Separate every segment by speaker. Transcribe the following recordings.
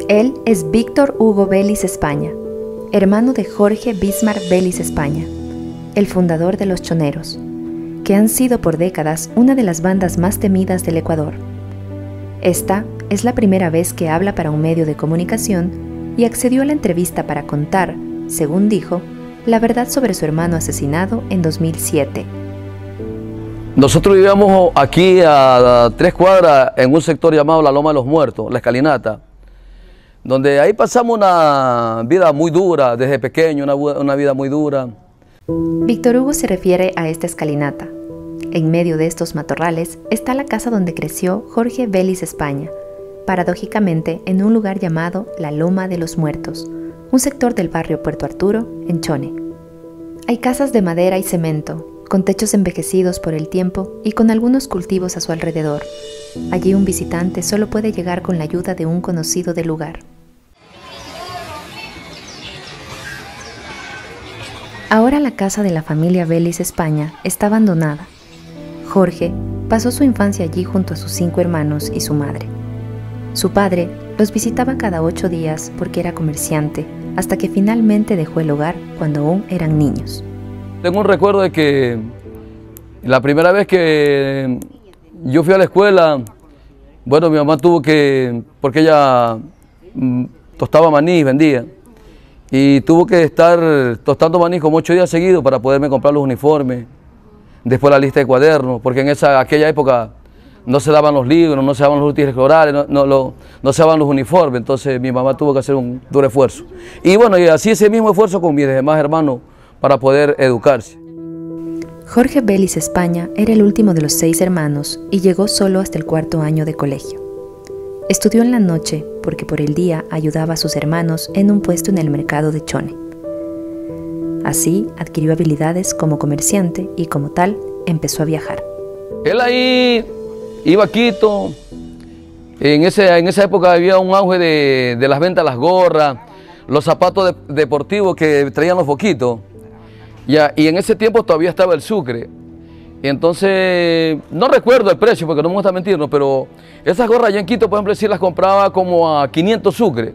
Speaker 1: Él es Víctor Hugo Vélez España, hermano de Jorge Bismarck Vélez España, el fundador de Los Choneros, que han sido por décadas una de las bandas más temidas del Ecuador. Esta es la primera vez que habla para un medio de comunicación y accedió a la entrevista para contar, según dijo, la verdad sobre su hermano asesinado en 2007.
Speaker 2: Nosotros vivíamos aquí a 3 cuadras en un sector llamado la Loma de los Muertos, la Escalinata, donde ahí pasamos una vida muy dura desde pequeño, una vida muy dura.
Speaker 1: Víctor Hugo se refiere a esta escalinata. En medio de estos matorrales está la casa donde creció Jorge Vélez España, paradójicamente en un lugar llamado la Loma de los Muertos, un sector del barrio Puerto Arturo, en Chone. Hay casas de madera y cemento, con techos envejecidos por el tiempo y con algunos cultivos a su alrededor. Allí un visitante solo puede llegar con la ayuda de un conocido del lugar. Ahora la casa de la familia Vélez España está abandonada. Jorge pasó su infancia allí junto a sus 5 hermanos y su madre. Su padre los visitaba cada 8 días porque era comerciante, hasta que finalmente dejó el hogar cuando aún eran niños.
Speaker 2: Tengo un recuerdo de que la primera vez que yo fui a la escuela, bueno, mi mamá tuvo que, porque ella tostaba maní, vendía, y tuvo que estar tostando maní como 8 días seguidos para poderme comprar los uniformes, después la lista de cuadernos, porque en aquella época no se daban los libros, no se daban los útiles escolares, no se daban los uniformes, entonces mi mamá tuvo que hacer un duro esfuerzo. Y bueno, y así ese mismo esfuerzo con mis demás hermanos para poder educarse.
Speaker 1: Jorge Vélez España era el último de los 6 hermanos y llegó solo hasta el 4º año de colegio. Estudió en la noche porque por el día ayudaba a sus hermanos en un puesto en el mercado de Chone. Así adquirió habilidades como comerciante y como tal empezó a viajar.
Speaker 2: Él ahí iba a Quito, en esa época había un auge de las ventas, las gorras, los zapatos deportivos que traían los foquitos. Y en ese tiempo todavía estaba el sucre. Y entonces, no recuerdo el precio porque no me gusta mentirnos, pero esas gorras allá en Quito, por ejemplo, sí las compraba como a 500 sucres.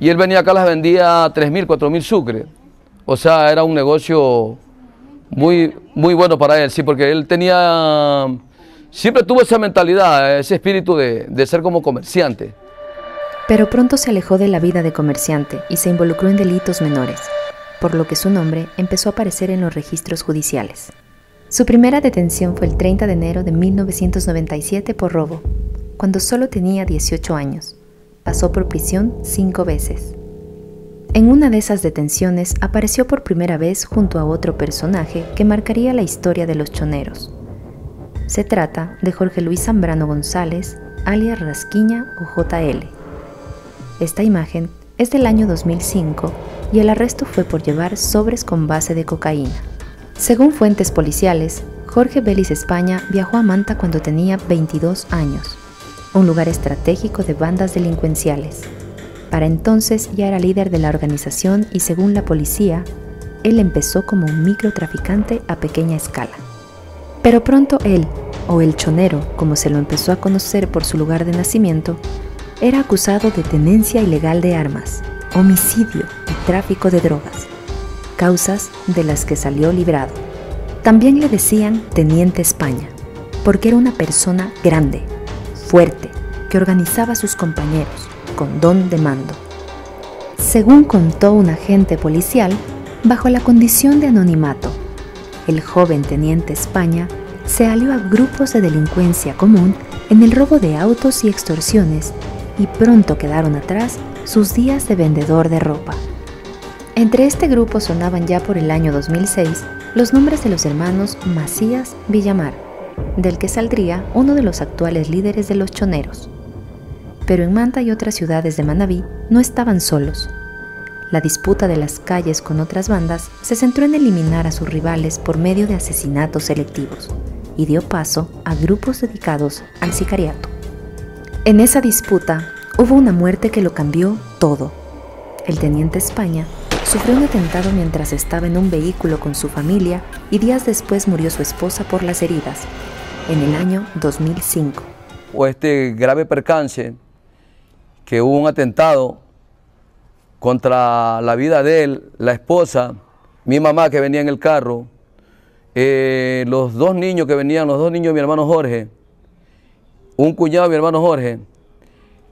Speaker 2: Y él venía acá, las vendía a 3.000, 4.000 sucres. O sea, era un negocio muy bueno para él, sí, porque él siempre tuvo esa mentalidad, ese espíritu de ser como comerciante.
Speaker 1: Pero pronto se alejó de la vida de comerciante y se involucró en delitos menores, por lo que su nombre empezó a aparecer en los registros judiciales. Su primera detención fue el 30 de enero de 1997 por robo, cuando solo tenía 18 años. Pasó por prisión 5 veces. En una de esas detenciones apareció por primera vez junto a otro personaje que marcaría la historia de los choneros. Se trata de Jorge Luis Zambrano González, alias Rasquiña o JL. Esta imagen es del año 2005 y el arresto fue por llevar sobres con base de cocaína. Según fuentes policiales, Jorge Vélez España viajó a Manta cuando tenía 22 años, un lugar estratégico de bandas delincuenciales. Para entonces ya era líder de la organización y según la policía, él empezó como un microtraficante a pequeña escala. Pero pronto él, o el chonero, como se lo empezó a conocer por su lugar de nacimiento, era acusado de tenencia ilegal de armas, homicidio y tráfico de drogas, causas de las que salió librado. También le decían Teniente España, porque era una persona grande, fuerte, que organizaba a sus compañeros, con don de mando. Según contó un agente policial, bajo la condición de anonimato, el joven Teniente España se alió a grupos de delincuencia común en el robo de autos y extorsiones y pronto quedaron atrás sus días de vendedor de ropa. Entre este grupo sonaban ya por el año 2006 los nombres de los hermanos Macías Villamar, del que saldría uno de los actuales líderes de los choneros. Pero en Manta y otras ciudades de Manabí no estaban solos. La disputa de las calles con otras bandas se centró en eliminar a sus rivales por medio de asesinatos selectivos y dio paso a grupos dedicados al sicariato. En esa disputa, Hubo una muerte que lo cambió todo. El teniente España sufrió un atentado mientras estaba en un vehículo con su familia y días después murió su esposa por las heridas, en el año 2005.
Speaker 2: O este grave percance, que hubo un atentado contra la vida de él, la esposa, mi mamá que venía en el carro, los dos niños que venían, los dos niños de mi hermano Jorge, un cuñado de mi hermano Jorge.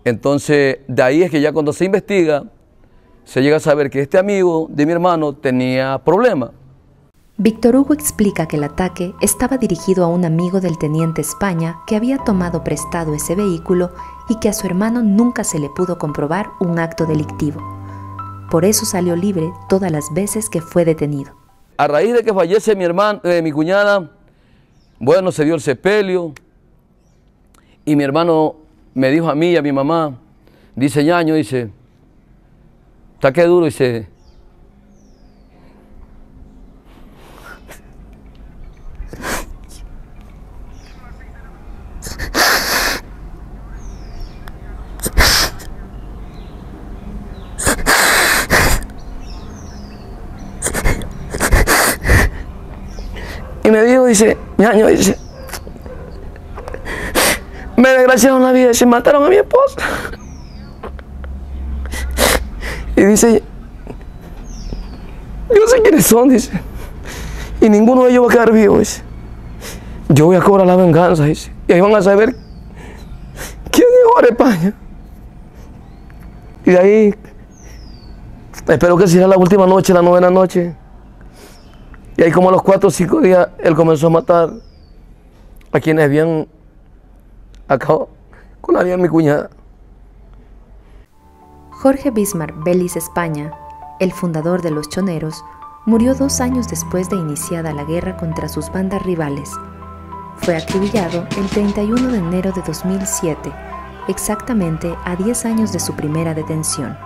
Speaker 2: Entonces, de ahí es que ya cuando se investiga, se llega a saber que este amigo de mi hermano tenía problemas.
Speaker 1: Víctor Hugo explica que el ataque estaba dirigido a un amigo del teniente España que había tomado prestado ese vehículo y que a su hermano nunca se le pudo comprobar un acto delictivo. Por eso salió libre todas las veces que fue detenido.
Speaker 2: A raíz de que fallece mi cuñada, bueno, se dio el sepelio y mi hermano me dijo a mí y a mi mamá, dice, ñaño, dice, está que duro, dice. Y me dijo, dice, ñaño, dice, me desgraciaron la vida, se mataron a mi esposa. Y dice, yo sé quiénes son, dice, y ninguno de ellos va a quedar vivo, dice. Yo voy a cobrar la venganza, dice, y ahí van a saber quién es Jorge España. Y de ahí, espero que sea la última noche, la novena noche. Y ahí como a los 4 o 5 días, él comenzó a matar a quienes habían acabado con la vida de mi cuñada.
Speaker 1: Jorge Bismarck Vélez España, el fundador de Los Choneros, murió 2 años después de iniciada la guerra contra sus bandas rivales. Fue acribillado el 31 de enero de 2007, exactamente a 10 años de su primera detención.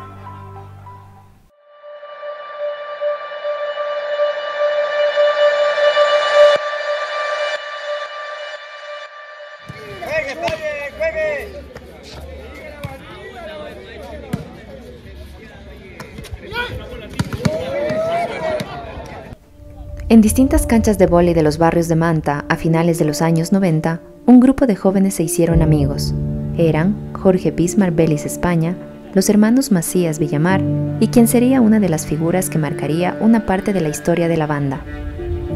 Speaker 1: En distintas canchas de vóley de los barrios de Manta, a finales de los años 90, un grupo de jóvenes se hicieron amigos. Eran Jorge Bismarck Vélez España, los hermanos Macías Villamar y quien sería una de las figuras que marcaría una parte de la historia de la banda,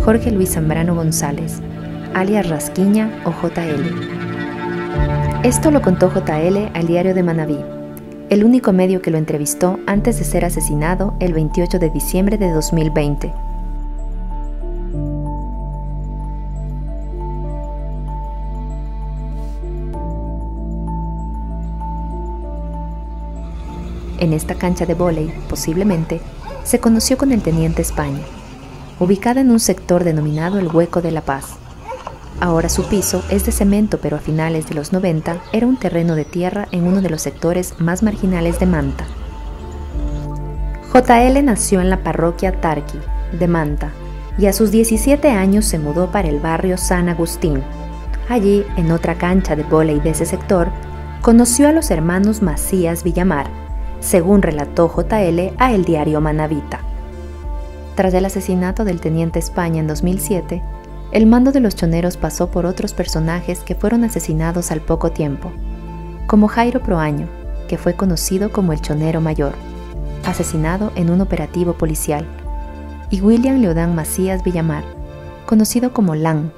Speaker 1: Jorge Luis Zambrano González, alias Rasquiña o JL. Esto lo contó JL al Diario de Manabí, el único medio que lo entrevistó antes de ser asesinado el 28 de diciembre de 2020. En esta cancha de vóley, posiblemente, se conoció con el teniente España, ubicada en un sector denominado el Hueco de la Paz. Ahora su piso es de cemento, pero a finales de los 90 era un terreno de tierra en uno de los sectores más marginales de Manta. JL nació en la parroquia Tarqui, de Manta, y a sus 17 años se mudó para el barrio San Agustín. Allí, en otra cancha de vóley de ese sector, conoció a los hermanos Macías Villamar, según relató JL a el diario Manabita. Tras el asesinato del teniente España en 2007, el mando de Los Choneros pasó por otros personajes que fueron asesinados al poco tiempo, como Jairo Proaño, que fue conocido como el Chonero Mayor, asesinado en un operativo policial, y William Leodán Macías Villamar, conocido como Lan,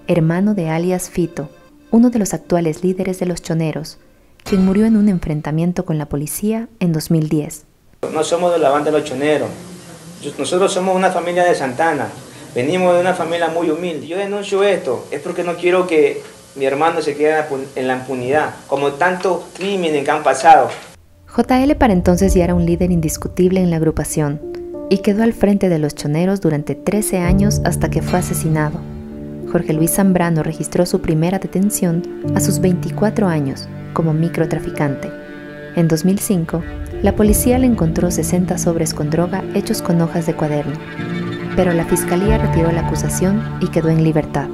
Speaker 1: hermano de alias Fito, uno de los actuales líderes de Los Choneros, quien murió en un enfrentamiento con la policía en 2010.
Speaker 3: No somos de la banda de Los Choneros, nosotros somos una familia de Santana, venimos de una familia muy humilde. Yo denuncio esto, es porque no quiero que mi hermano se quede en la impunidad, como tantos crímenes que han pasado.
Speaker 1: JL para entonces ya era un líder indiscutible en la agrupación y quedó al frente de Los Choneros durante 13 años hasta que fue asesinado. Jorge Luis Zambrano registró su primera detención a sus 24 años como microtraficante. En 2005, la policía le encontró 60 sobres con droga hechos con hojas de cuaderno, pero la fiscalía retiró la acusación y quedó en libertad.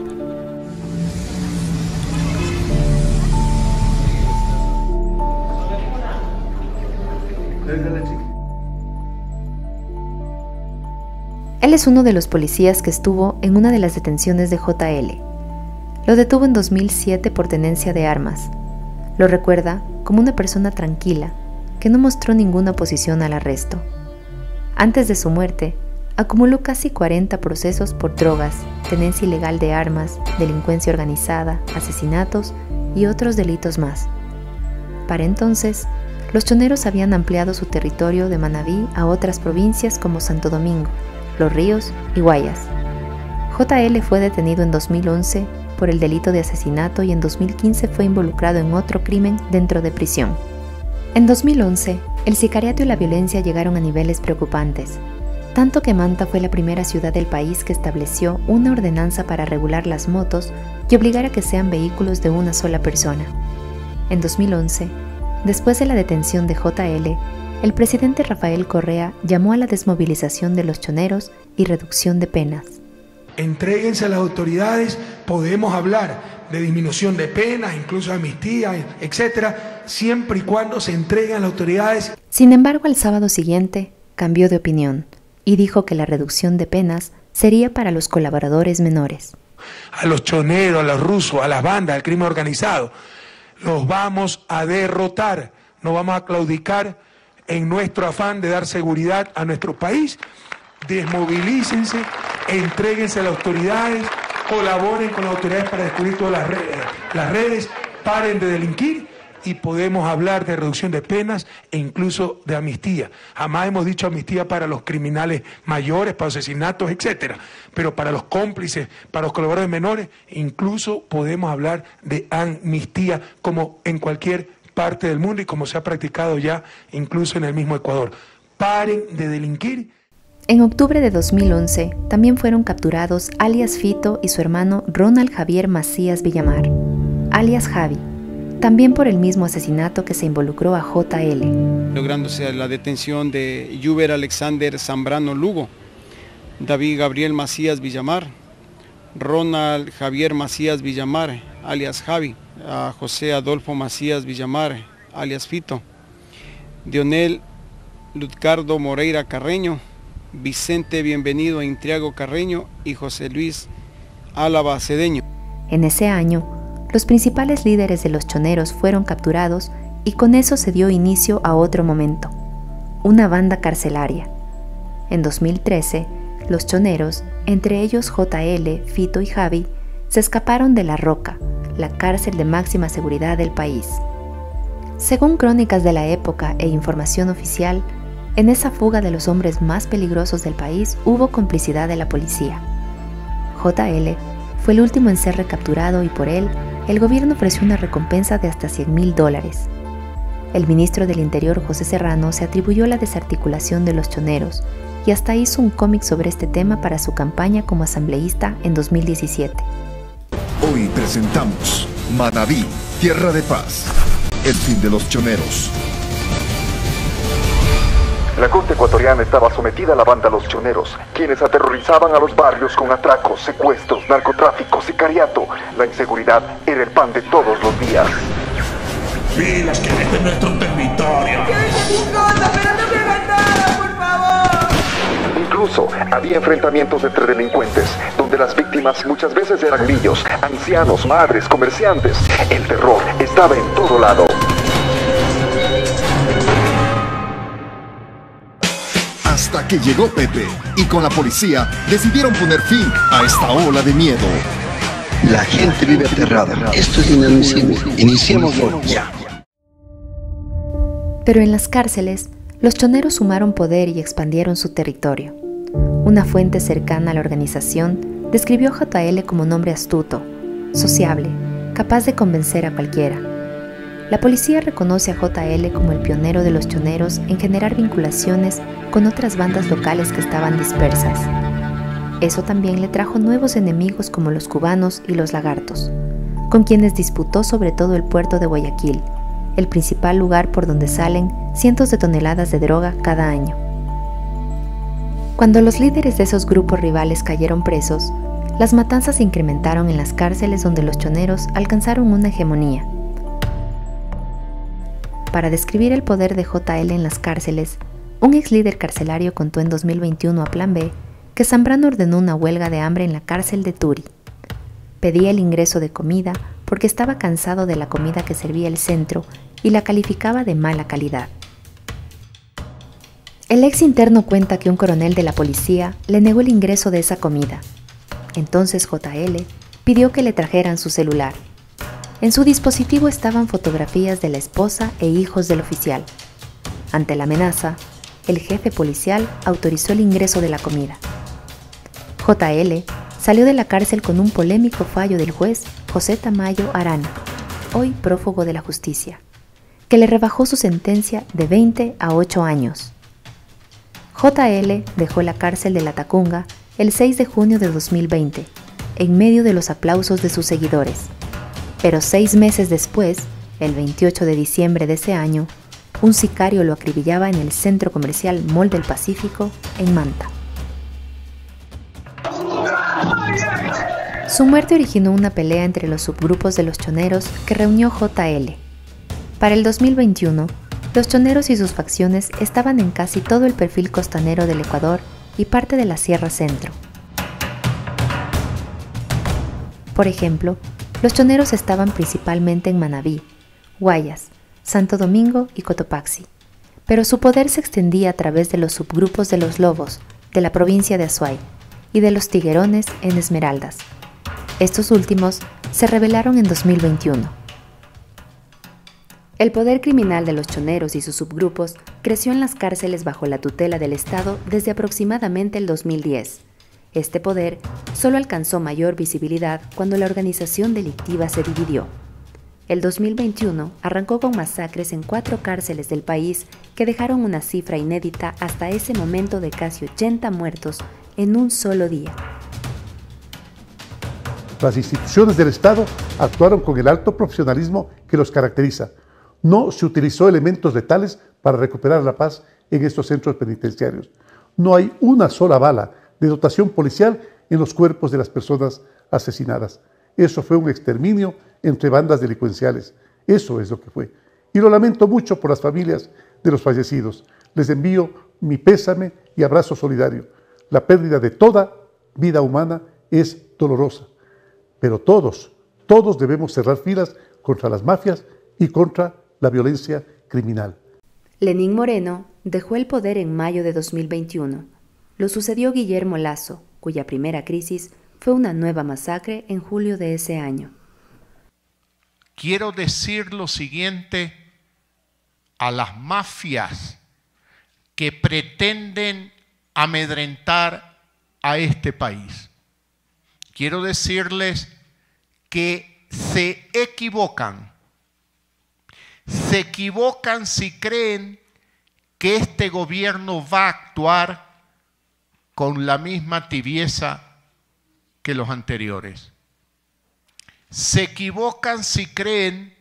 Speaker 1: Él es uno de los policías que estuvo en una de las detenciones de JL. Lo detuvo en 2007 por tenencia de armas. Lo recuerda como una persona tranquila, que no mostró ninguna oposición al arresto. Antes de su muerte, acumuló casi 40 procesos por drogas, tenencia ilegal de armas, delincuencia organizada, asesinatos y otros delitos más. Para entonces, los choneros habían ampliado su territorio de Manabí a otras provincias como Santo Domingo, Los Ríos y Guayas. JL fue detenido en 2011 por el delito de asesinato y en 2015 fue involucrado en otro crimen dentro de prisión. En 2011, el sicariato y la violencia llegaron a niveles preocupantes, tanto que Manta fue la primera ciudad del país que estableció una ordenanza para regular las motos y obligar a que sean vehículos de una sola persona. En 2011, después de la detención de JL, el presidente Rafael Correa llamó a la desmovilización de los choneros y reducción de penas.
Speaker 4: Entréguense a las autoridades, podemos hablar de disminución de penas, incluso amnistía, etcétera, siempre y cuando se entreguen a las autoridades.
Speaker 1: Sin embargo, al sábado siguiente cambió de opinión y dijo que la reducción de penas sería para los colaboradores menores.
Speaker 4: A los choneros, a los rusos, a las bandas, al crimen organizado, los vamos a derrotar, no vamos a claudicar en nuestro afán de dar seguridad a nuestro país. Desmovilícense, entréguense a las autoridades, colaboren con las autoridades para descubrir todas las redes, paren de delinquir y podemos hablar de reducción de penas e incluso de amnistía. Jamás hemos dicho amnistía para los criminales mayores, para asesinatos, etcétera, pero para los cómplices, para los colaboradores menores, incluso podemos hablar de amnistía como en cualquier parte del mundo y como se ha practicado ya incluso en el mismo Ecuador. Paren de delinquir.
Speaker 1: En octubre de 2011 también fueron capturados alias Fito y su hermano Ronald Javier Macías Villamar, alias Javi, también por el mismo asesinato que se involucró a JL.
Speaker 5: Lográndose la detención de Yuber Alexander Zambrano Lugo, David Gabriel Macías Villamar, Ronald Javier Macías Villamar, alias Javi, a José Adolfo Macías Villamar, alias Fito, Dionel Lutgardo Moreira Carreño, Vicente Bienvenido Intriago Carreño y José Luis Álava Cedeño.
Speaker 1: En ese año, los principales líderes de los choneros fueron capturados y con eso se dio inicio a otro momento, una banda carcelaria. En 2013, los choneros, entre ellos JL, Fito y Javi, se escaparon de La Roca, la cárcel de máxima seguridad del país. Según crónicas de la época e información oficial, en esa fuga de los hombres más peligrosos del país hubo complicidad de la policía. JL fue el último en ser recapturado y por él, el gobierno ofreció una recompensa de hasta $100.000. El ministro del Interior, José Serrano, se atribuyó la desarticulación de los choneros y hasta hizo un cómic sobre este tema para su campaña como asambleísta en 2017.
Speaker 6: Hoy presentamos Manabí, Tierra de Paz, el fin de los choneros. La costa ecuatoriana estaba sometida a la banda Los Choneros, quienes aterrorizaban a los barrios con atracos, secuestros, narcotráfico, sicariato. La inseguridad era el pan de todos los días.
Speaker 4: ¡Pilas, que este es nuestro territorio!
Speaker 6: Incluso había enfrentamientos entre delincuentes, donde las víctimas muchas veces eran niños, ancianos, madres, comerciantes. El terror estaba en todo lado. Hasta que llegó Pepe, y con la policía decidieron poner fin a esta ola de miedo.
Speaker 7: La gente vive aterrada. Esto es inadmisible. Iniciémoslo ya.
Speaker 1: Pero en las cárceles, los choneros sumaron poder y expandieron su territorio. Una fuente cercana a la organización describió a JL como un hombre astuto, sociable, capaz de convencer a cualquiera. La policía reconoce a JL como el pionero de los choneros en generar vinculaciones con otras bandas locales que estaban dispersas. Eso también le trajo nuevos enemigos como los cubanos y los lagartos, con quienes disputó sobre todo el puerto de Guayaquil, el principal lugar por donde salen cientos de toneladas de droga cada año. Cuando los líderes de esos grupos rivales cayeron presos, las matanzas se incrementaron en las cárceles donde los choneros alcanzaron una hegemonía. Para describir el poder de JL en las cárceles, un ex líder carcelario contó en 2021 a Plan B que Zambrano ordenó una huelga de hambre en la cárcel de Turi. Pedía el ingreso de comida porque estaba cansado de la comida que servía el centro y la calificaba de mala calidad. El ex interno cuenta que un coronel de la policía le negó el ingreso de esa comida. Entonces JL pidió que le trajeran su celular. En su dispositivo estaban fotografías de la esposa e hijos del oficial. Ante la amenaza, el jefe policial autorizó el ingreso de la comida. JL salió de la cárcel con un polémico fallo del juez José Tamayo Arana, hoy prófugo de la justicia, que le rebajó su sentencia de 20 a 8 años. JL dejó la cárcel de La Tacunga el 6 de junio de 2020, en medio de los aplausos de sus seguidores. Pero 6 meses después, el 28 de diciembre de ese año, un sicario lo acribillaba en el centro comercial Mall del Pacífico, en Manta. Su muerte originó una pelea entre los subgrupos de los choneros que reunió JL. Para el 2021, los choneros y sus facciones estaban en casi todo el perfil costanero del Ecuador y parte de la Sierra Centro. Por ejemplo, los choneros estaban principalmente en Manabí, Guayas, Santo Domingo y Cotopaxi, pero su poder se extendía a través de los subgrupos de los Lobos, de la provincia de Azuay, y de los Tiguerones en Esmeraldas. Estos últimos se rebelaron en 2021. El poder criminal de los choneros y sus subgrupos creció en las cárceles bajo la tutela del Estado desde aproximadamente el 2010. Este poder solo alcanzó mayor visibilidad cuando la organización delictiva se dividió. El 2021 arrancó con masacres en 4 cárceles del país que dejaron una cifra inédita hasta ese momento de casi 80 muertos en un solo día.
Speaker 8: Las instituciones del Estado actuaron con el alto profesionalismo que los caracteriza. No se utilizó elementos letales para recuperar la paz en estos centros penitenciarios. No hay una sola bala de dotación policial en los cuerpos de las personas asesinadas. Eso fue un exterminio entre bandas delincuenciales. Eso es lo que fue. Y lo lamento mucho por las familias de los fallecidos. Les envío mi pésame y abrazo solidario. La pérdida de toda vida humana es dolorosa. Pero todos debemos cerrar filas contra las mafias y contra la violencia criminal.
Speaker 1: Lenín Moreno dejó el poder en mayo de 2021. Lo sucedió Guillermo Lasso, cuya primera crisis fue una nueva masacre en julio de ese año.
Speaker 9: Quiero decir lo siguiente a las mafias que pretenden amedrentar a este país. Quiero decirles que se equivocan. Se equivocan si creen que este gobierno va a actuar con la misma tibieza que los anteriores. Se equivocan si creen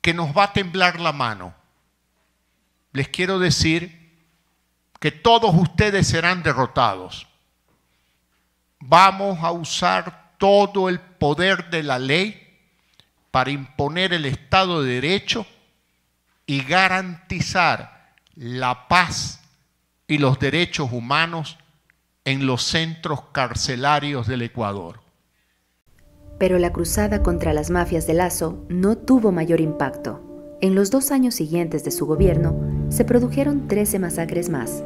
Speaker 9: que nos va a temblar la mano. Les quiero decir que todos ustedes serán derrotados. Vamos a usar todo el poder de la ley para imponer el Estado de Derecho y garantizar la paz y los derechos humanos en los centros carcelarios del Ecuador.
Speaker 1: Pero la cruzada contra las mafias de Lasso no tuvo mayor impacto. En los 2 años siguientes de su gobierno, se produjeron 13 masacres más.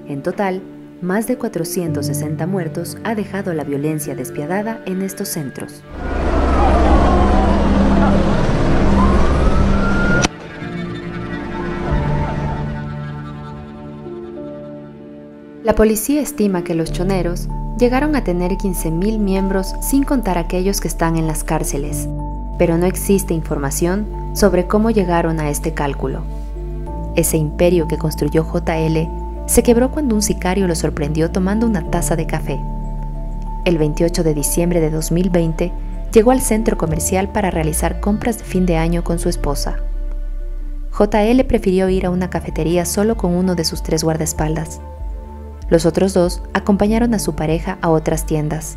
Speaker 1: En total, más de 460 muertos ha dejado la violencia despiadada en estos centros. La policía estima que los choneros llegaron a tener 15.000 miembros sin contar aquellos que están en las cárceles, pero no existe información sobre cómo llegaron a este cálculo. Ese imperio que construyó JL se quebró cuando un sicario lo sorprendió tomando una taza de café. El 28 de diciembre de 2020 llegó al centro comercial para realizar compras de fin de año con su esposa. JL prefirió ir a una cafetería solo con uno de sus 3 guardaespaldas. Los otros 2 acompañaron a su pareja a otras tiendas.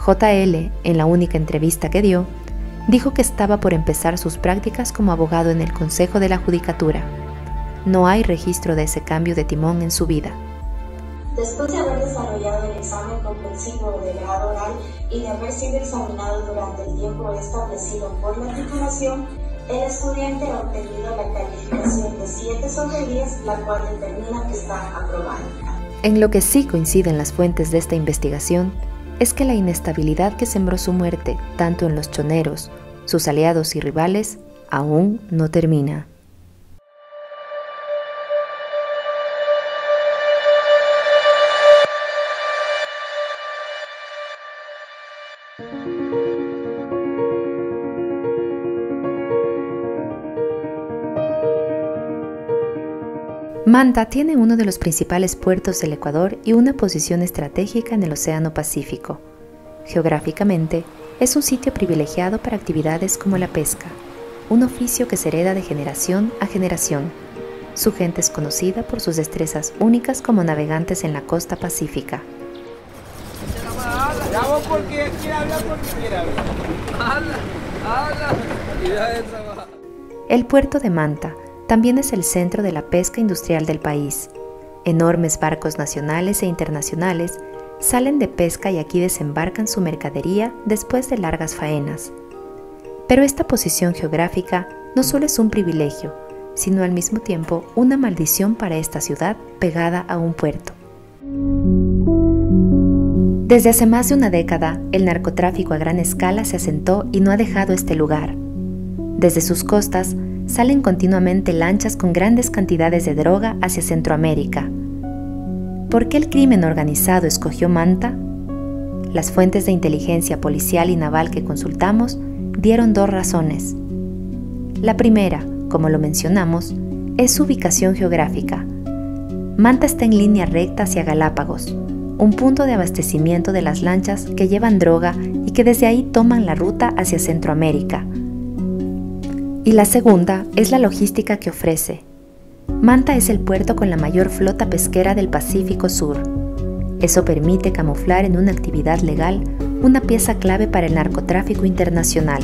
Speaker 1: JL, en la única entrevista que dio, dijo que estaba por empezar sus prácticas como abogado en el Consejo de la Judicatura. No hay registro de ese cambio de timón en su vida.
Speaker 10: Después de haber desarrollado el examen comprensivo de grado oral y de haber sido examinado durante el tiempo establecido por la titulación, el estudiante ha obtenido la calificación de 7 sobre 10, la cual determina que está aprobado.
Speaker 1: En lo que sí coinciden las fuentes de esta investigación es que la inestabilidad que sembró su muerte, tanto en los choneros, sus aliados y rivales, aún no termina. Manta tiene uno de los principales puertos del Ecuador y una posición estratégica en el Océano Pacífico. Geográficamente, es un sitio privilegiado para actividades como la pesca, un oficio que se hereda de generación a generación. Su gente es conocida por sus destrezas únicas como navegantes en la costa pacífica. El puerto de Manta también es el centro de la pesca industrial del país. Enormes barcos nacionales e internacionales salen de pesca y aquí desembarcan su mercadería después de largas faenas. Pero esta posición geográfica no solo es un privilegio, sino al mismo tiempo una maldición para esta ciudad pegada a un puerto. Desde hace más de una década, el narcotráfico a gran escala se asentó y no ha dejado este lugar. Desde sus costas salen continuamente lanchas con grandes cantidades de droga hacia Centroamérica. ¿Por qué el crimen organizado escogió Manta? Las fuentes de inteligencia policial y naval que consultamos dieron 2 razones. La primera, como lo mencionamos, es su ubicación geográfica. Manta está en línea recta hacia Galápagos, un punto de abastecimiento de las lanchas que llevan droga y que desde ahí toman la ruta hacia Centroamérica. Y la segunda es la logística que ofrece. Manta es el puerto con la mayor flota pesquera del Pacífico Sur. Eso permite camuflar en una actividad legal una pieza clave para el narcotráfico internacional,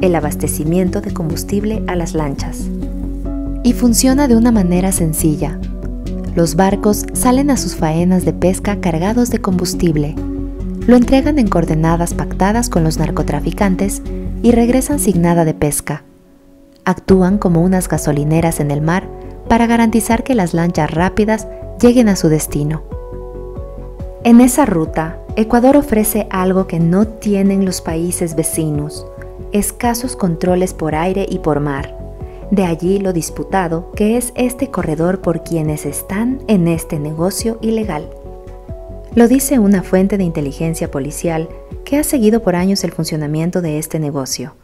Speaker 1: el abastecimiento de combustible a las lanchas. Y funciona de una manera sencilla. Los barcos salen a sus faenas de pesca cargados de combustible, lo entregan en coordenadas pactadas con los narcotraficantes y regresan sin nada de pesca. Actúan como unas gasolineras en el mar para garantizar que las lanchas rápidas lleguen a su destino. En esa ruta, Ecuador ofrece algo que no tienen los países vecinos: escasos controles por aire y por mar. De allí lo disputado que es este corredor por quienes están en este negocio ilegal. Lo dice una fuente de inteligencia policial que ha seguido por años el funcionamiento de este negocio.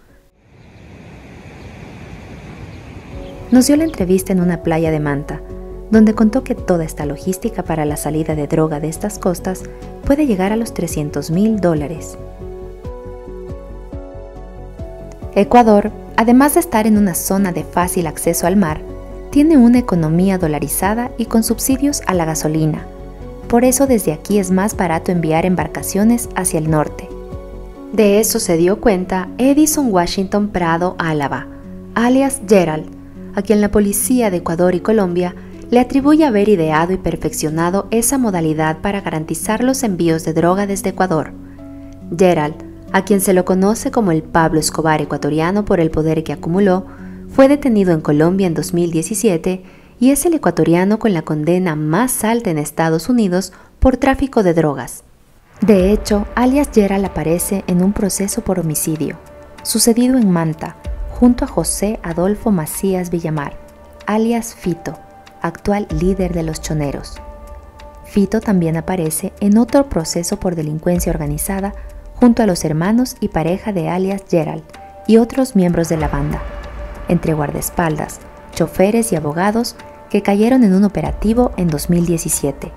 Speaker 1: Nos dio la entrevista en una playa de Manta, donde contó que toda esta logística para la salida de droga de estas costas puede llegar a los $300.000. Ecuador, además de estar en una zona de fácil acceso al mar, tiene una economía dolarizada y con subsidios a la gasolina. Por eso desde aquí es más barato enviar embarcaciones hacia el norte. De eso se dio cuenta Edison Washington Prado Álava, alias Gerald, a quien la policía de Ecuador y Colombia le atribuye haber ideado y perfeccionado esa modalidad para garantizar los envíos de droga desde Ecuador. Gerald, a quien se lo conoce como el Pablo Escobar ecuatoriano por el poder que acumuló, fue detenido en Colombia en 2017 y es el ecuatoriano con la condena más alta en Estados Unidos por tráfico de drogas. De hecho, alias Gerald aparece en un proceso por homicidio, sucedido en Manta, junto a José Adolfo Macías Villamar, alias Fito, actual líder de los choneros. Fito también aparece en otro proceso por delincuencia organizada junto a los hermanos y pareja de alias Gerald y otros miembros de la banda, entre guardaespaldas, choferes y abogados que cayeron en un operativo en 2017.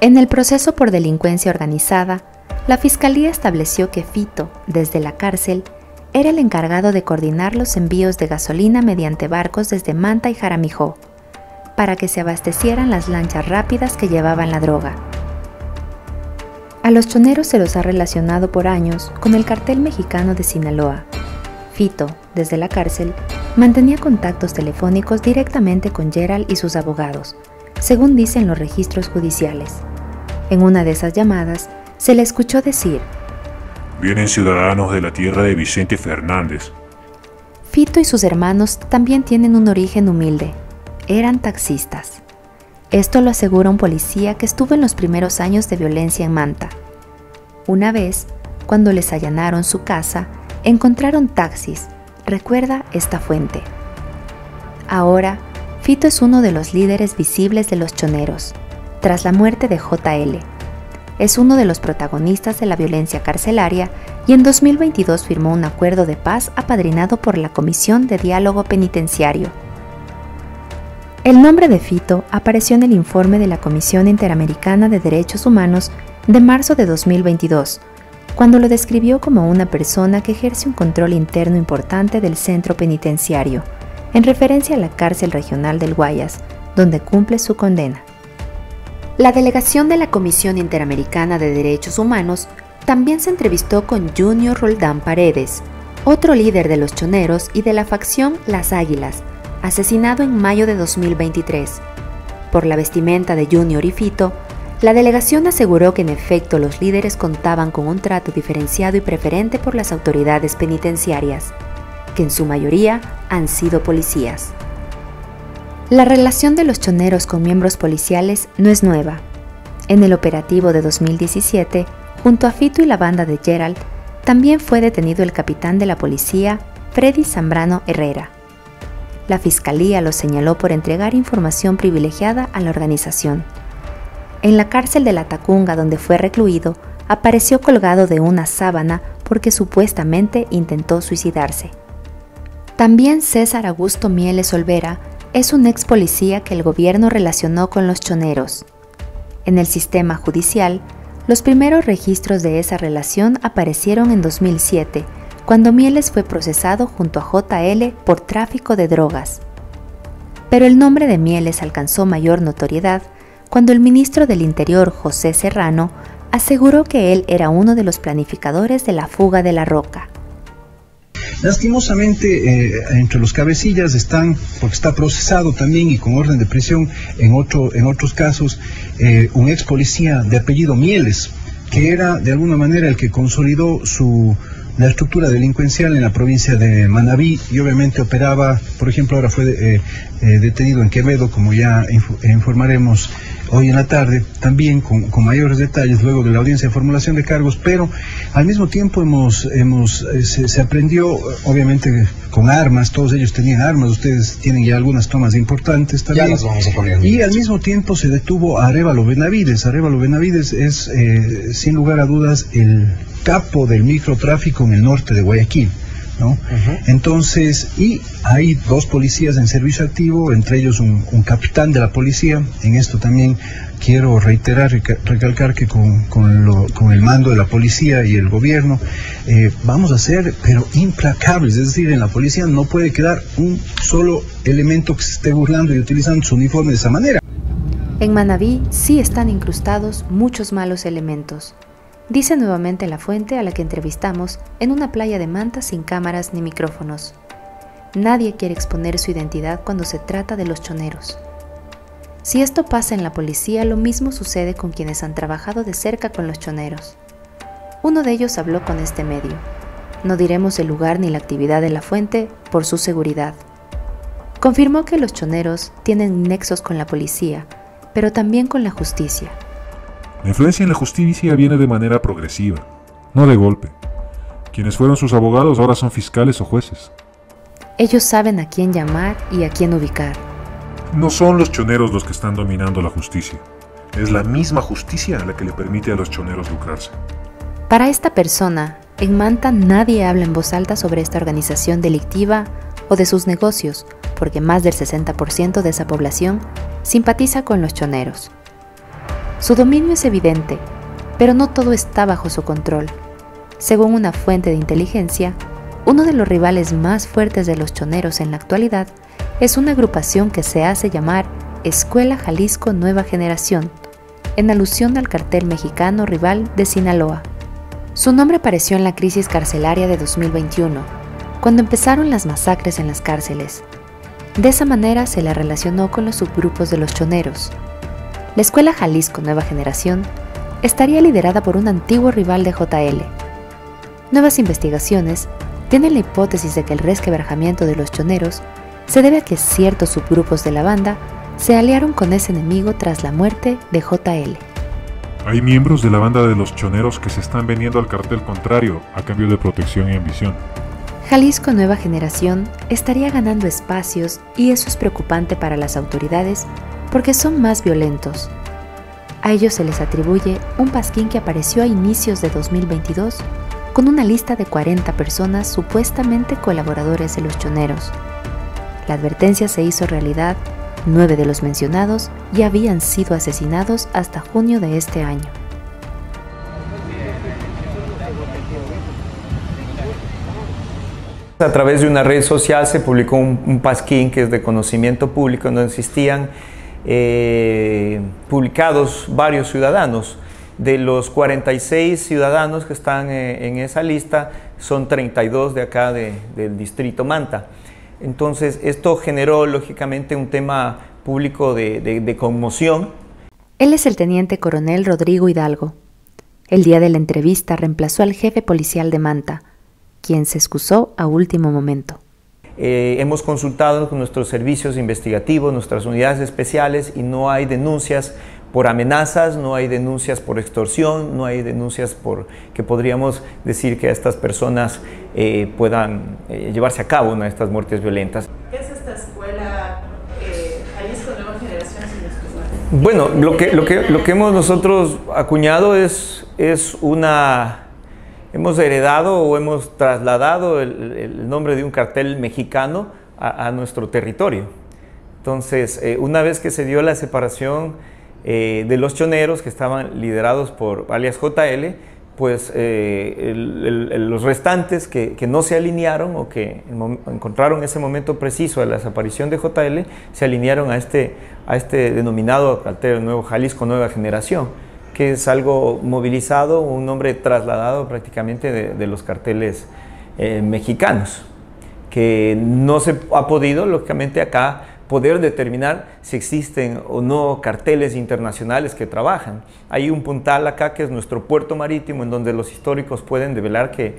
Speaker 1: En el proceso por delincuencia organizada, la Fiscalía estableció que Fito, desde la cárcel, era el encargado de coordinar los envíos de gasolina mediante barcos desde Manta y Jaramijó, para que se abastecieran las lanchas rápidas que llevaban la droga. A los choneros se los ha relacionado por años con el cartel mexicano de Sinaloa, Fito, desde la cárcel, mantenía contactos telefónicos directamente con Gerald y sus abogados, según dicen los registros judiciales. En una de esas llamadas, se le escuchó decir:
Speaker 11: vienen ciudadanos de la tierra de Vicente Fernández.
Speaker 1: Fito y sus hermanos también tienen un origen humilde. Eran taxistas. Esto lo asegura un policía que estuvo en los primeros años de violencia en Manta. Una vez, cuando les allanaron su casa, encontraron taxis. Recuerda esta fuente. Ahora, Fito es uno de los líderes visibles de los choneros, tras la muerte de JL. Es uno de los protagonistas de la violencia carcelaria y en 2022 firmó un acuerdo de paz apadrinado por la Comisión de Diálogo Penitenciario. El nombre de Fito apareció en el informe de la Comisión Interamericana de Derechos Humanos de marzo de 2022, cuando lo describió como una persona que ejerce un control interno importante del centro penitenciario, en referencia a la cárcel regional del Guayas, donde cumple su condena. La delegación de la Comisión Interamericana de Derechos Humanos también se entrevistó con Junior Roldán Paredes, otro líder de los choneros y de la facción Las Águilas, asesinado en mayo de 2023. Por la vestimenta de Junior y Fito, la delegación aseguró que en efecto los líderes contaban con un trato diferenciado y preferente por las autoridades penitenciarias, que en su mayoría han sido policías. La relación de los choneros con miembros policiales no es nueva. En el operativo de 2017, junto a Fito y la banda de Gerald, también fue detenido el capitán de la policía, Freddy Zambrano Herrera. La fiscalía lo señaló por entregar información privilegiada a la organización. En la cárcel de La Tacunga, donde fue recluido, apareció colgado de una sábana porque supuestamente intentó suicidarse. También César Augusto Mieles Olvera es un ex policía que el gobierno relacionó con los choneros. En el sistema judicial, los primeros registros de esa relación aparecieron en 2007, cuando Mieles fue procesado junto a JL por tráfico de drogas. Pero el nombre de Mieles alcanzó mayor notoriedad cuando el ministro del Interior, José Serrano, aseguró que él era uno de los planificadores de la fuga de La Roca.
Speaker 7: Lastimosamente, entre los cabecillas están, porque está procesado también y con orden de prisión en otros casos, un ex policía de apellido Mieles, que era de alguna manera el que consolidó la estructura delincuencial en la provincia de Manabí y obviamente operaba, por ejemplo, ahora fue detenido en Quevedo, como ya informaremos hoy en la tarde, también con mayores detalles luego de la audiencia de formulación de cargos, pero al mismo tiempo se aprendió, obviamente con armas, todos ellos tenían armas, ustedes tienen ya algunas tomas importantes también. Ya las vamos a poner. Y al mismo tiempo se detuvo a Arévalo Benavides. Arévalo Benavides es, sin lugar a dudas, el capo del microtráfico en el norte de Guayaquil, ¿no? Entonces, y hay dos policías en servicio activo, entre ellos un capitán de la policía. En esto también quiero reiterar, recalcar que con el mando de la policía y el gobierno vamos a ser, pero implacables, es decir, en la policía no puede quedar un solo elemento que se esté burlando y utilizando su uniforme de esa manera.
Speaker 1: En Manabí sí están incrustados muchos malos elementos. Dice nuevamente la fuente a la que entrevistamos en una playa de Manta sin cámaras ni micrófonos. Nadie quiere exponer su identidad cuando se trata de los choneros. Si esto pasa en la policía, lo mismo sucede con quienes han trabajado de cerca con los choneros. Uno de ellos habló con este medio. No diremos el lugar ni la actividad de la fuente por su seguridad. Confirmó que los choneros tienen nexos con la policía, pero también con la justicia.
Speaker 11: La influencia en la justicia viene de manera progresiva, no de golpe. Quienes fueron sus abogados ahora son fiscales o jueces.
Speaker 1: Ellos saben a quién llamar y a quién ubicar.
Speaker 11: No son los choneros los que están dominando la justicia. Es la misma justicia la que le permite a los choneros lucrarse.
Speaker 1: Para esta persona, en Manta nadie habla en voz alta sobre esta organización delictiva o de sus negocios, porque más del 60% de esa población simpatiza con los choneros. Su dominio es evidente, pero no todo está bajo su control. Según una fuente de inteligencia, uno de los rivales más fuertes de los choneros en la actualidad es una agrupación que se hace llamar Escuela Jalisco Nueva Generación, en alusión al cartel mexicano rival de Sinaloa. Su nombre apareció en la crisis carcelaria de 2021, cuando empezaron las masacres en las cárceles. De esa manera se la relacionó con los subgrupos de los choneros. La Escuela Jalisco Nueva Generación estaría liderada por un antiguo rival de JL. Nuevas investigaciones tienen la hipótesis de que el resquebrajamiento de los choneros se debe a que ciertos subgrupos de la banda se aliaron con ese enemigo tras la muerte de JL.
Speaker 11: Hay miembros de la banda de los choneros que se están vendiendo al cartel contrario a cambio de protección y ambición.
Speaker 1: Jalisco Nueva Generación estaría ganando espacios y eso es preocupante para las autoridades porque son más violentos. A ellos se les atribuye un pasquín que apareció a inicios de 2022 con una lista de 40 personas supuestamente colaboradores de los choneros. La advertencia se hizo realidad. 9 de los mencionados ya habían sido asesinados hasta junio de este año.
Speaker 12: A través de una red social se publicó un pasquín que es de conocimiento público, donde existían publicados varios ciudadanos. De los 46 ciudadanos que están en esa lista, son 32 de acá del distrito Manta. Entonces, esto generó lógicamente un tema público de conmoción.
Speaker 1: Él es el teniente coronel Rodrigo Hidalgo. El día de la entrevista reemplazó al jefe policial de Manta, quien se excusó a último momento.
Speaker 12: Hemos consultado con nuestros servicios investigativos, nuestras unidades especiales, y no hay denuncias por amenazas, no hay denuncias por extorsión, no hay denuncias por que podríamos decir que estas personas puedan llevarse a cabo una de estas muertes violentas.
Speaker 13: ¿Qué es esta escuela Jalisco Nueva Generación?
Speaker 12: Bueno, lo que hemos nosotros acuñado es una... Hemos heredado o hemos trasladado el nombre de un cartel mexicano a nuestro territorio. Entonces, una vez que se dio la separación de los choneros, que estaban liderados por alias JL, pues los restantes que no se alinearon o que encontraron ese momento preciso de la desaparición de JL, se alinearon a este denominado cartel nuevo Jalisco Nueva Generación, que es algo movilizado, un nombre trasladado prácticamente de los carteles mexicanos, que no se ha podido, lógicamente, acá poder determinar si existen o no carteles internacionales que trabajan. Hay un puntal acá que es nuestro puerto marítimo, en donde los históricos pueden develar que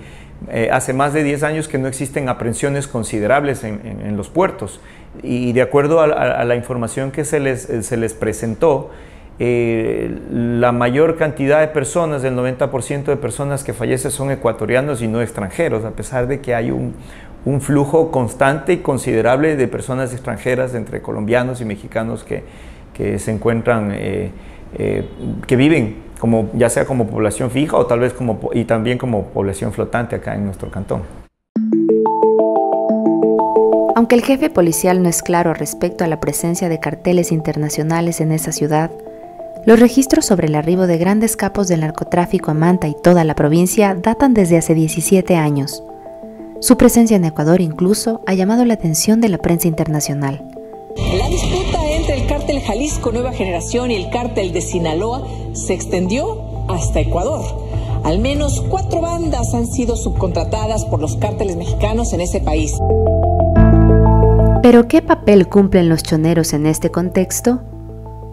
Speaker 12: hace más de 10 años que no existen aprehensiones considerables en los puertos, y de acuerdo a la información que se les presentó, la mayor cantidad de personas, del 90% de personas que fallecen, son ecuatorianos y no extranjeros, a pesar de que hay un flujo constante y considerable de personas extranjeras entre colombianos y mexicanos que se encuentran, que viven ya sea como población fija o tal vez y también como población flotante acá en nuestro cantón.
Speaker 1: Aunque el jefe policial no es claro respecto a la presencia de carteles internacionales en esa ciudad, los registros sobre el arribo de grandes capos del narcotráfico a Manta y toda la provincia datan desde hace 17 años. Su presencia en Ecuador incluso ha llamado la atención de la prensa internacional.
Speaker 14: La disputa entre el cártel Jalisco Nueva Generación y el cártel de Sinaloa se extendió hasta Ecuador. Al menos 4 bandas han sido subcontratadas por los cárteles mexicanos en ese país.
Speaker 1: ¿Pero qué papel cumplen los choneros en este contexto?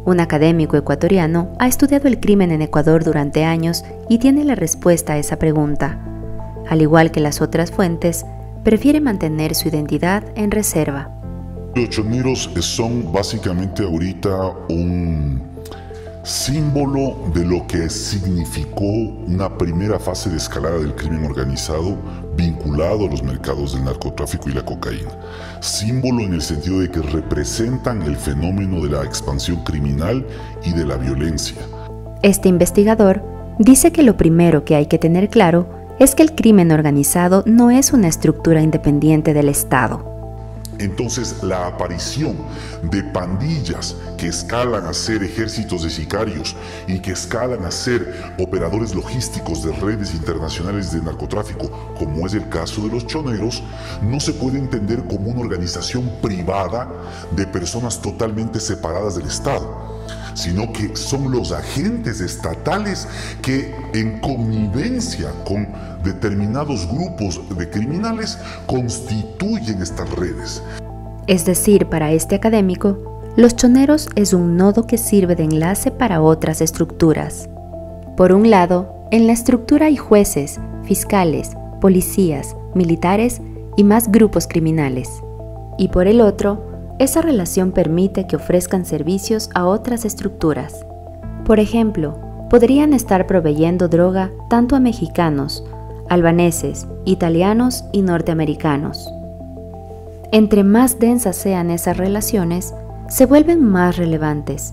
Speaker 1: Un académico ecuatoriano ha estudiado el crimen en Ecuador durante años y tiene la respuesta a esa pregunta. Al igual que las otras fuentes, prefiere mantener su identidad en reserva.
Speaker 15: Los choneros son básicamente ahorita un símbolo de lo que significó una primera fase de escalada del crimen organizado vinculado a los mercados del narcotráfico y la cocaína. Símbolo en el sentido de que representan el fenómeno de la expansión criminal y de la violencia.
Speaker 1: Este investigador dice que lo primero que hay que tener claro es que el crimen organizado no es una estructura independiente del Estado.
Speaker 15: Entonces, la aparición de pandillas que escalan a ser ejércitos de sicarios y que escalan a ser operadores logísticos de redes internacionales de narcotráfico, como es el caso de los choneros, no se puede entender como una organización privada de personas totalmente separadas del Estado. sino que son los agentes estatales que en connivencia con determinados grupos de criminales constituyen estas redes.
Speaker 1: Es decir, para este académico, los choneros es un nodo que sirve de enlace para otras estructuras. Por un lado, en la estructura hay jueces, fiscales, policías, militares y más grupos criminales. Y por el otro, esa relación permite que ofrezcan servicios a otras estructuras. Por ejemplo, podrían estar proveyendo droga tanto a mexicanos, albaneses, italianos y norteamericanos. Entre más densas sean esas relaciones, se vuelven más relevantes.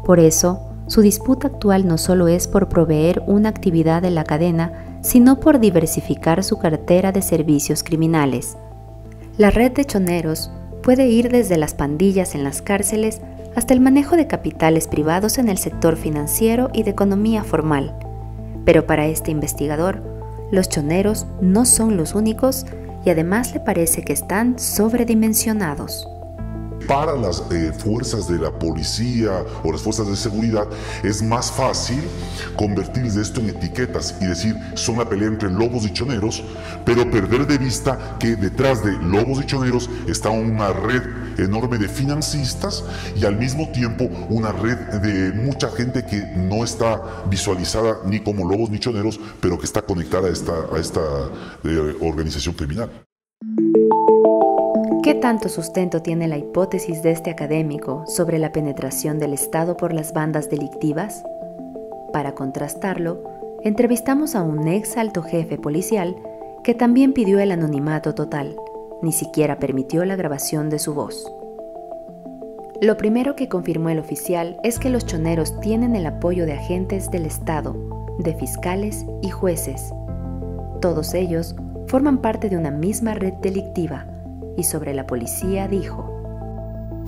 Speaker 1: Por eso, su disputa actual no solo es por proveer una actividad de la cadena, sino por diversificar su cartera de servicios criminales. La red de choneros puede ir desde las pandillas en las cárceles hasta el manejo de capitales privados en el sector financiero y de economía formal. Pero para este investigador, los choneros no son los únicos y además le parece que están sobredimensionados.
Speaker 15: Para las fuerzas de la policía o las fuerzas de seguridad es más fácil convertir esto en etiquetas y decir son la pelea entre lobos y choneros, pero perder de vista que detrás de lobos y choneros está una red enorme de financistas y al mismo tiempo una red de mucha gente que no está visualizada ni como lobos ni choneros, pero que está conectada a esta organización criminal.
Speaker 1: ¿Qué tanto sustento tiene la hipótesis de este académico sobre la penetración del Estado por las bandas delictivas? Para contrastarlo, entrevistamos a un ex alto jefe policial que también pidió el anonimato total, ni siquiera permitió la grabación de su voz. Lo primero que confirmó el oficial es que los choneros tienen el apoyo de agentes del Estado, de fiscales y jueces. Todos ellos forman parte de una misma red delictiva. Y sobre la policía dijo: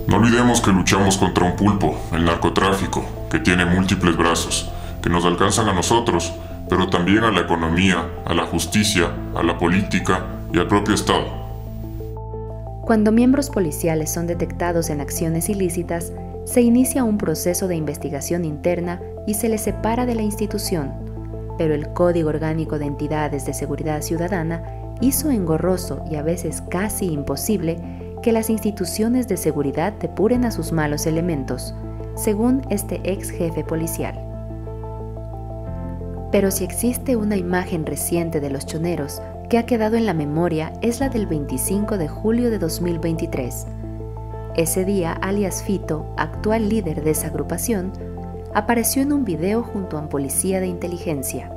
Speaker 11: No olvidemos que luchamos contra un pulpo, el narcotráfico, que tiene múltiples brazos, que nos alcanzan a nosotros, pero también a la economía, a la justicia, a la política y al propio Estado.
Speaker 1: Cuando miembros policiales son detectados en acciones ilícitas, se inicia un proceso de investigación interna y se les separa de la institución, pero el Código Orgánico de Entidades de Seguridad Ciudadana hizo engorroso y a veces casi imposible que las instituciones de seguridad depuren a sus malos elementos, según este ex jefe policial. Pero si existe una imagen reciente de los choneros que ha quedado en la memoria, es la del 25 de julio de 2023. Ese día, alias Fito, actual líder de esa agrupación, apareció en un video junto a un policía de inteligencia.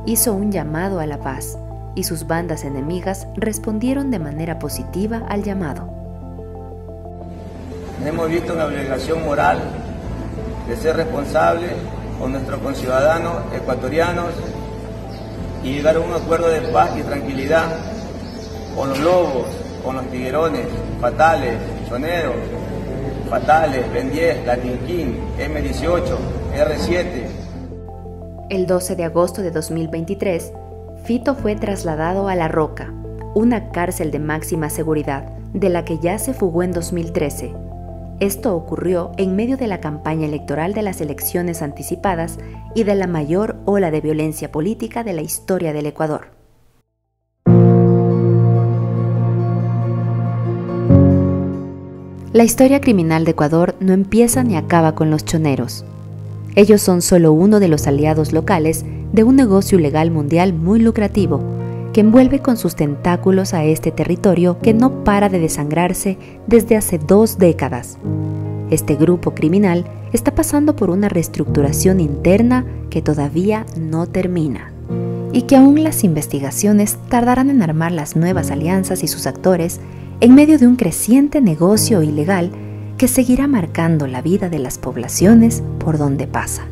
Speaker 1: Hizo un llamado a la paz, y sus bandas enemigas respondieron de manera positiva al llamado.
Speaker 3: Hemos visto una obligación moral de ser responsables con nuestros conciudadanos ecuatorianos y llegar a un acuerdo de paz y tranquilidad con los lobos, con los tiguerones, fatales, choneros, fatales, Ben 10, Latinquín, M18, R7.
Speaker 1: El 12 de agosto de 2023, Fito fue trasladado a La Roca, una cárcel de máxima seguridad, de la que ya se fugó en 2013. Esto ocurrió en medio de la campaña electoral de las elecciones anticipadas y de la mayor ola de violencia política de la historia del Ecuador. La historia criminal de Ecuador no empieza ni acaba con los choneros. Ellos son solo uno de los aliados locales de un negocio ilegal mundial muy lucrativo, que envuelve con sus tentáculos a este territorio que no para de desangrarse desde hace 2 décadas. Este grupo criminal está pasando por una reestructuración interna que todavía no termina, y que aún las investigaciones tardarán en armar las nuevas alianzas y sus actores en medio de un creciente negocio ilegal que seguirá marcando la vida de las poblaciones por donde pasa.